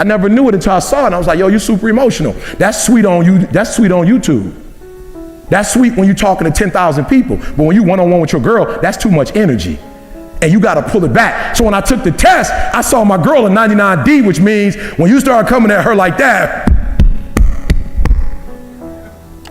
I never knew it until I saw it, and I was like, yo, you super emotional. That's sweet on you. That's sweet on YouTube. That's sweet when you're talking to 10,000 people, but when you one-on-one with your girl, that's too much energy. And you gotta pull it back. So when I took the test, I saw my girl a 99D, which means when you start coming at her like that,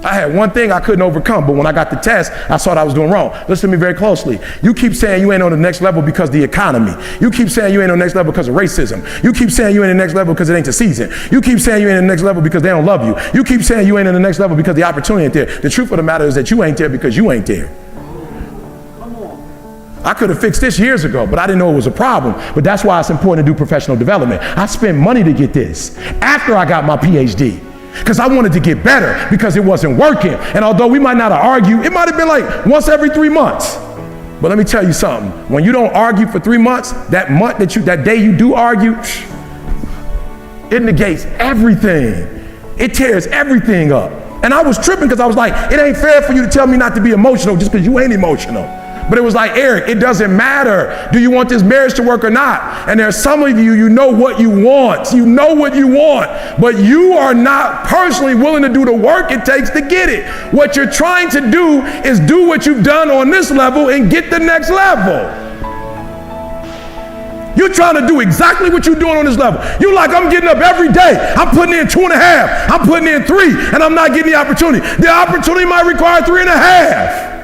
I had one thing I couldn't overcome, but when I got the test, I saw what I was doing wrong. Listen to me very closely. You keep saying you ain't on the next level because of the economy. You keep saying you ain't on the next level because of racism. You keep saying you ain't on the next level because it ain't the season. You keep saying you ain't on the next level because they don't love you. You keep saying you ain't on the next level because the opportunity ain't there. The truth of the matter is that you ain't there because you ain't there. I could have fixed this years ago, but I didn't know it was a problem. But that's why it's important to do professional development. I spent money to get this after I got my PhD. Because I wanted to get better because it wasn't working. And although we might not have argued, it might have been like once every 3 months. But let me tell you something. When you don't argue for 3 months, that day you do argue, it negates everything. It tears everything up. And I was tripping because I was like, it ain't fair for you to tell me not to be emotional just because you ain't emotional. But it was like, Eric, it doesn't matter. Do you want this marriage to work or not? And there's some of you, you know what you want. You know what you want, but you are not personally willing to do the work it takes to get it. What you're trying to do is do what you've done on this level and get the next level. You're trying to do exactly what you're doing on this level. You're like, I'm getting up every day. I'm putting in 2.5. I'm putting in 3, and I'm not getting the opportunity. The opportunity might require 3.5.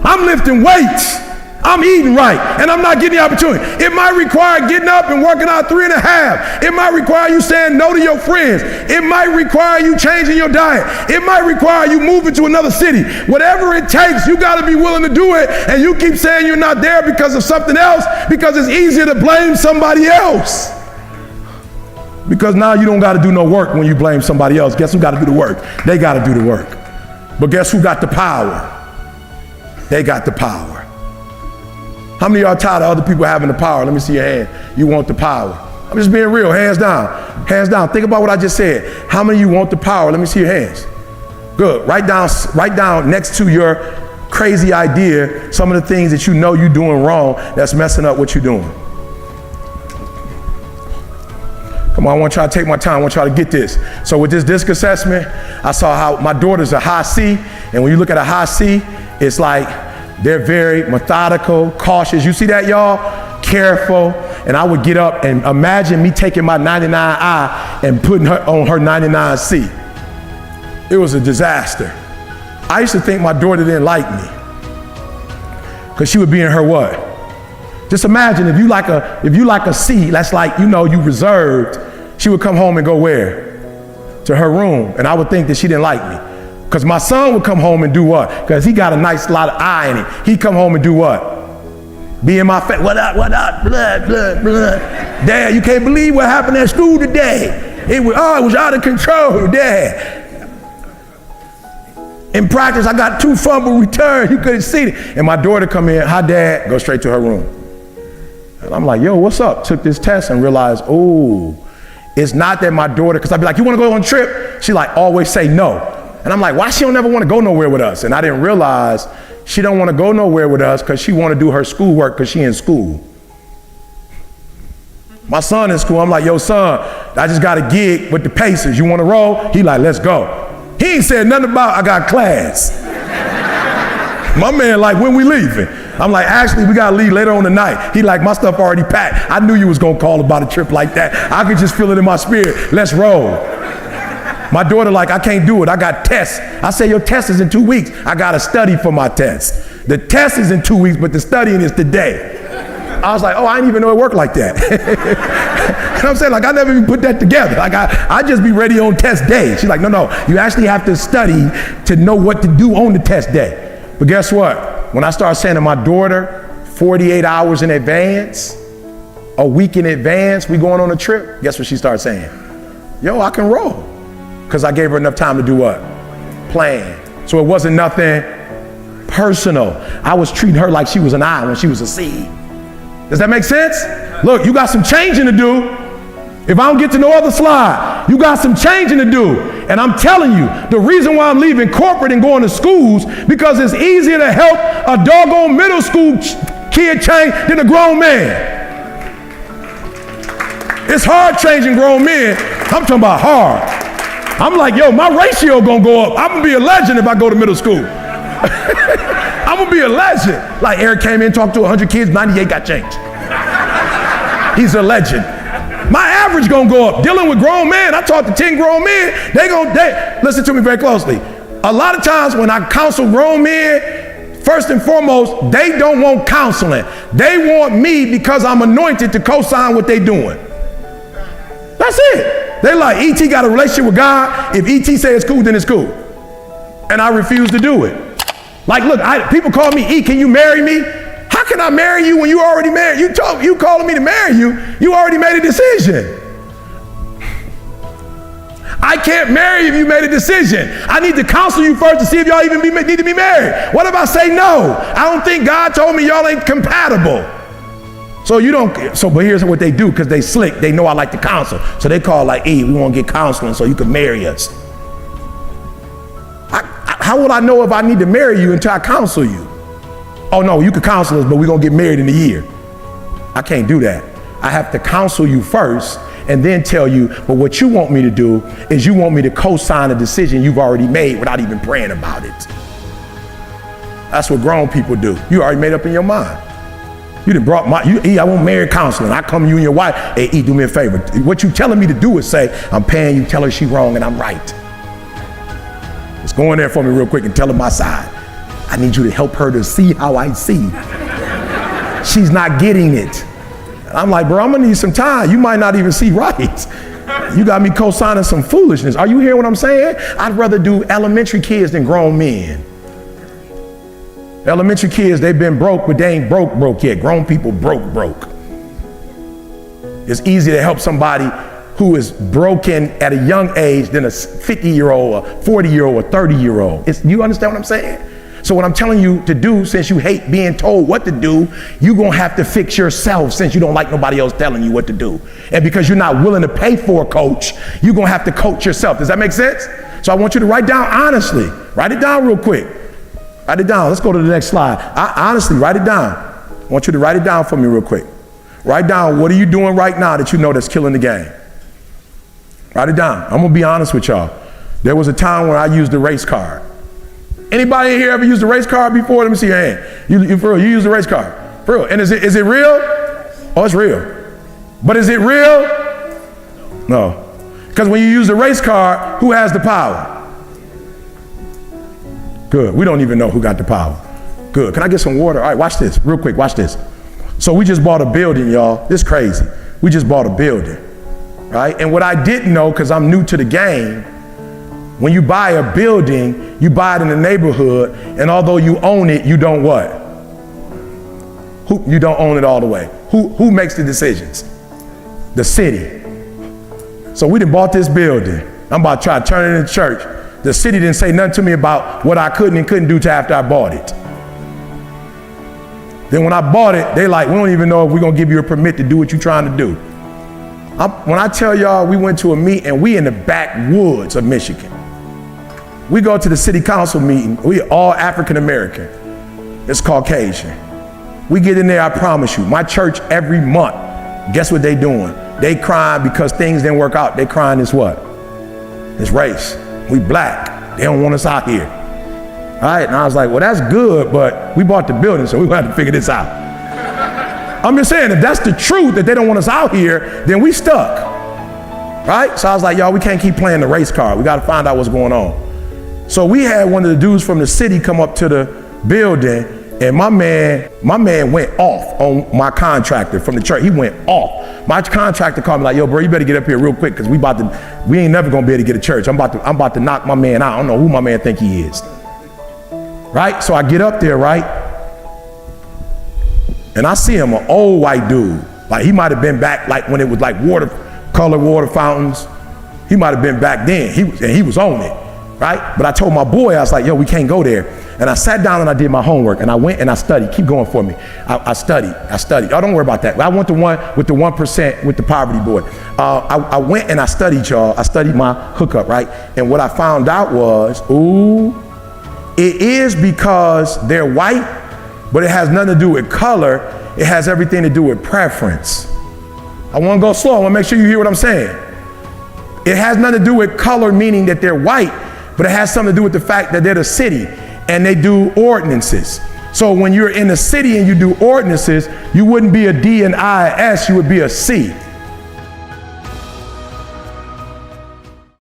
I'm lifting weights. I'm eating right, and I'm not getting the opportunity. It might require getting up and working out 3.5. It might require you saying no to your friends. It might require you changing your diet. It might require you moving to another city. Whatever it takes, you got to be willing to do it. And you keep saying you're not there because of something else, because it's easier to blame somebody else. Because now you don't got to do no work when you blame somebody else. Guess who got to do the work? They got to do the work. But guess who got the power? They got the power. How many of y'all tired of other people having the power? Let me see your hand. You want the power. I'm just being real, hands down. Hands down. Think about what I just said. How many of you want the power? Let me see your hands. Good. Write down next to your crazy idea some of the things that you know you're doing wrong that's messing up what you're doing. Come on, I want y'all to take my time. I want y'all to get this. So with this DISC assessment, I saw how my daughter's a high C. And when you look at a high C, it's like they're very methodical, cautious. You see that, y'all? Careful. And I would get up and imagine me taking my 99I and putting her on her 99C. It was a disaster. I used to think my daughter didn't like me because she would be in her what? Just imagine if you like a C, that's like, you know, you reserved, she would come home and go where? To her room. And I would think that she didn't like me. Because my son would come home and do what? Because he got a nice lot of eye in it. He'd come home and do what? Be in my face. What up, blood, blood, blood. Dad, you can't believe what happened at school today. It was out of control, Dad. In practice, I got 2 fumble returns. You couldn't see it. And my daughter come in, hi, Dad, go straight to her room. And I'm like, yo, what's up? Took this test and realized, oh, it's not that my daughter, because I'd be like, you want to go on a trip? She like always say no. And I'm like, why she don't ever want to go nowhere with us? And I didn't realize she don't want to go nowhere with us because she want to do her schoolwork because she in school. My son in school, I'm like, yo, son, I just got a gig with the Pacers. You want to roll? He like, let's go. He ain't said nothing about I got class. My man like, when we leaving? I'm like, actually, we got to leave later on tonight. He like, my stuff already packed. I knew you was going to call about a trip like that. I could just feel it in my spirit. Let's roll. My daughter like, I can't do it. I got tests. I say, your test is in 2 weeks. I got to study for my test. The test is in 2 weeks, but the studying is today. I was like, oh, I didn't even know it worked like that. You know what I'm saying? Like, I never even put that together. Like, I just be ready on test day. She's like, no, you actually have to study to know what to do on the test day. But guess what? When I started saying to my daughter, 48 hours in advance, a week in advance, we going on a trip, guess what she started saying? Yo, I can roll. Because I gave her enough time to do what? Plan. So it wasn't nothing personal. I was treating her like she was an I when she was a C. Does that make sense? Look, you got some changing to do. If I don't get to no other slide, you got some changing to do. And I'm telling you, the reason why I'm leaving corporate and going to schools, because it's easier to help a doggone middle school kid change than a grown man. It's hard changing grown men. I'm talking about hard. I'm like, yo, my ratio gonna go up. I'm gonna be a legend if I go to middle school. I'm gonna be a legend. Like Eric came in, talked to 100 kids, 98 got changed. He's a legend. My average gonna go up. Dealing with grown men, I talk to 10 grown men, they listen to me very closely. A lot of times when I counsel grown men, first and foremost, they don't want counseling. They want me because I'm anointed to co-sign what they doing. That's it. They like, E.T. got a relationship with God. If E.T. say it's cool, then it's cool. And I refuse to do it. Like, look, people call me, E, can you marry me? How can I marry you when you already married? You calling me to marry you, you already made a decision. I can't marry if you made a decision. I need to counsel you first to see if y'all even need to be married. What if I say no? I don't think God told me y'all ain't compatible. But here's what they do, because they slick. They know I like to counsel. So they call like, E, we want to get counseling so you can marry us. How would I know if I need to marry you until I counsel you? Oh no, you could counsel us, but we're going to get married in a year. I can't do that. I have to counsel you first and then tell you, but what you want me to do is you want me to co-sign a decision you've already made without even praying about it. That's what grown people do. You already made up in your mind. You done brought I want married counseling. I come to you and your wife, hey, E, do me a favor. What you telling me to do is say, I'm paying you, tell her she's wrong and I'm right. Just go in there for me real quick and tell her my side. I need you to help her to see how I see. She's not getting it. I'm like, bro, I'm gonna need some time. You might not even see right. You got me co-signing some foolishness. Are you hearing what I'm saying? I'd rather do elementary kids than grown men. Elementary kids, they've been broke, but they ain't broke yet. Grown people broke. It's easier to help somebody who is broken at a young age than a 50-year-old, a 40-year-old, a 30-year-old. You understand what I'm saying? So what I'm telling you to do, since you hate being told what to do, you're gonna have to fix yourself since you don't like nobody else telling you what to do. And because you're not willing to pay for a coach, you're gonna have to coach yourself. Does that make sense? So I want you to write down honestly. Write it down real quick. Write it down. Let's go to the next slide. Honestly, write it down. I want you to write it down for me real quick. Write down, what are you doing right now that you know that's killing the game? Write it down. I'm gonna be honest with y'all. There was a time when I used the race card. Anybody in here ever used a race card before? Let me see your hand. You for real, you used a race card. For real. And is it real? Oh, it's real. But is it real? No. Because when you use a race card, who has the power? Good. We don't even know who got the power. Good. Can I get some water? All right, watch this. Real quick, watch this. So we just bought a building, y'all. This is crazy. We just bought a building, right? And what I didn't know, because I'm new to the game, when you buy a building, you buy it in the neighborhood, and although you own it, you don't what? You don't own it all the way. Who makes the decisions? The city. So we done bought this building. I'm about to try to turn it into church. The city didn't say nothing to me about what I could and couldn't do till after I bought it. Then when I bought it, they like, we don't even know if we're gonna give you a permit to do what you're trying to do. When I tell y'all, we went to a meeting, and we in the backwoods of Michigan. We go to the city council meeting. We all African American. It's Caucasian. We get in there, I promise you. My church every month, guess what they doing? They crying because things didn't work out. They crying is what? It's race. We black. They don't want us out here. All right, and I was like, well, that's good, but we bought the building, so we're gonna have to figure this out. I'm just saying, if that's the truth, that they don't want us out here, then we stuck, right? So I was like, y'all, we can't keep playing the race card. We gotta find out what's going on. So we had one of the dudes from the city come up to the building, and my man went off on my contractor from the church. He went off. My contractor called me like, yo, bro, you better get up here real quick, because we ain't never gonna be able to get a church. I'm about to knock my man out. I don't know who my man think he is. Right? So I get up there, right? And I see him, an old white dude. Like, he might have been back like when it was like colored water fountains. He might have been back then. He was on it. Right? But I told my boy, I was like, yo, we can't go there. And I sat down and I did my homework, and I went and I studied. Keep going for me. I studied. Oh, don't worry about that. I went to one with the 1% with the poverty board. I went and I studied, y'all. I studied my hookup, right? And what I found out was, it is because they're white, but it has nothing to do with color. It has everything to do with preference. I want to go slow. I want to make sure you hear what I'm saying. It has nothing to do with color, meaning that they're white, but it has something to do with the fact that they're the city and they do ordinances. So when you're in a city and you do ordinances, you wouldn't be a D and I S, you would be a C.